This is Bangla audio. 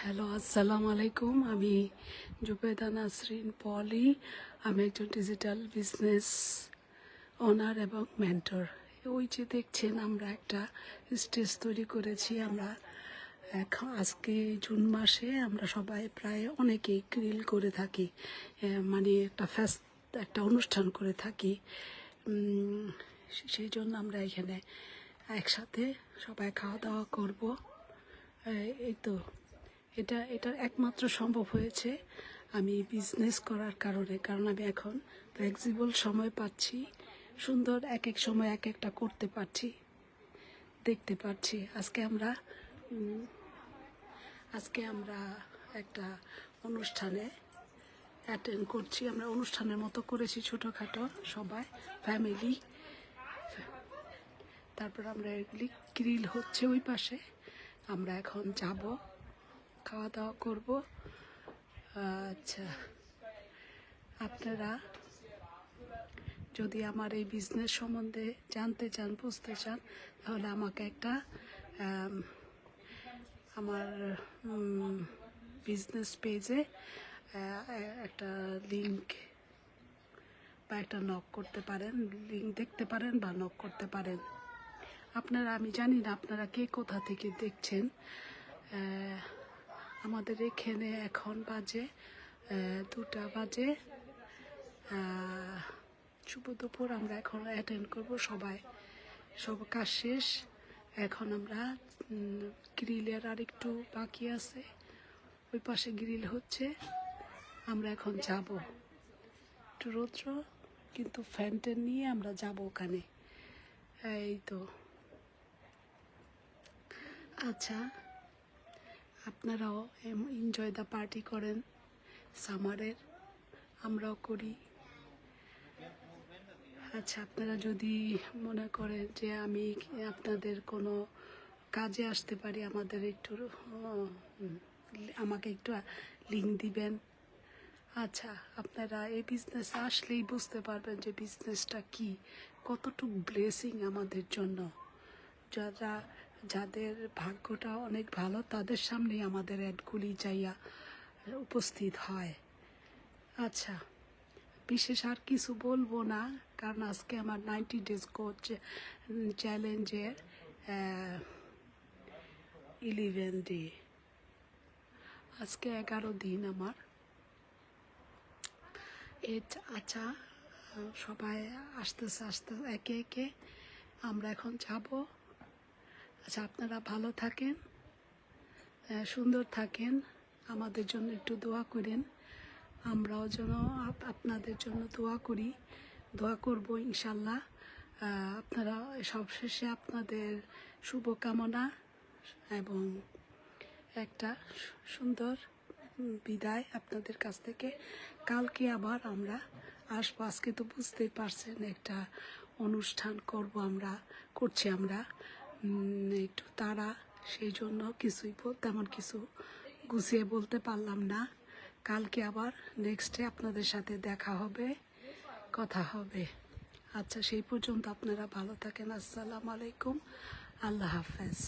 হ্যালো, আসসালামু আলাইকুম। আমি জুবেদা নাসরিন পলি। আমি একজন ডিজিটাল বিজনেস ওনার এবং মেন্টর। ওই যে দেখছেন আমরা একটা স্টেজ তৈরি করেছি। আমরা আজকে জুন মাসে আমরা সবাই প্রায় অনেকেই গ্রিল করে থাকি, মানে একটা অনুষ্ঠান করে থাকি। সেই জন্য আমরা এখানে একসাথে সবাই খাওয়া দাওয়া করব। এই তো এটা একমাত্র সম্ভব হয়েছে আমি বিজনেস করার কারণে, কারণ আমি এখন ফ্লেক্সিবল সময় পাচ্ছি, সুন্দর এক এক সময় এক একটা করতে পারছি, দেখতে পাচ্ছি। আজকে আমরা একটা অনুষ্ঠানে অ্যাটেন্ড করছি। আমরা অনুষ্ঠানের মতো করেছি, ছোটোখাটো সবাই ফ্যামিলি। তারপর আমরা এগুলি গ্রিল হচ্ছে ওই পাশে, আমরা এখন যাব, খাওয়া দাওয়া করব। আচ্ছা, আপনারা যদি আমার এই বিজনেস সম্বন্ধে জানতে চান, বুঝতে চান, তাহলে আমাকে আমার বিজনেস পেজে একটা লিংক বা একটা নক করতে পারেন, লিংক দেখতে পারেন বা নক করতে পারেন। আমি জানি না আপনারা কে কোথা থেকে দেখছেন। আমাদের এখানে এখন বাজে 2টা বাজে। শুভ দুপুর। আমরা এখন অ্যাটেন্ড করব, সব কাজ শেষ। এখন আমরা গ্রিলের আর একটু বাকি আছে, ওই পাশে গ্রিল হচ্ছে। আমরা এখন যাব, একটু রৌদ্র কিন্তু ফ্যান নিয়ে আমরা যাব ওখানে। এই তো। আচ্ছা, আপনারাও এনজয় দ্য পার্টি করেন সামারের, আমরাও করি। আচ্ছা, আপনারা যদি মনে করেন যে আমি আপনাদের কোনো কাজে আসতে পারি, আমাকে একটু লিংক দিবেন। আচ্ছা, আপনারা এই বিজনেসে আসলেই বুঝতে পারবেন যে বিজনেসটা কি, কতটুকু ব্লেসিং আমাদের জন্য। যাদের ভাগ্যটা অনেক ভালো, তাদের সামনেই আমাদের অ্যাডগুলি যাইয়া উপস্থিত হয়। আচ্ছা, বিশেষ আর কিছু বলবো না, কারণ আজকে আমার 90 ডেজ কোচ চ্যালেঞ্জের 11 ডে। আজকে 11 দিন আমার। আচ্ছা, সবাই আস্তে একে একে আমরা এখন যাব। আচ্ছা, আপনারা ভালো থাকেন, সুন্দর থাকেন, আমাদের জন্য একটু দোয়া করেন। আমরাও যেন আপনাদের জন্য দোয়া করব ইনশাল্লাহ। আপনারা সবশেষে আপনাদের শুভকামনা এবং একটা সুন্দর বিদায় আপনাদের কাছ থেকে। কালকে আবার আমরা আসবো। আজকে তো বুঝতেই পারছেন একটা অনুষ্ঠান করছি আমরা একটু তাড়া, সেই জন্য তেমন কিছু গুছিয়ে বলতে পারলাম না। কালকে আবার নেক্সটে আপনাদের সাথে দেখা হবে, কথা হবে। আচ্ছা, সেই পর্যন্ত আপনারা ভালো থাকেন। আসসালামু আলাইকুম, আল্লাহ হাফেজ।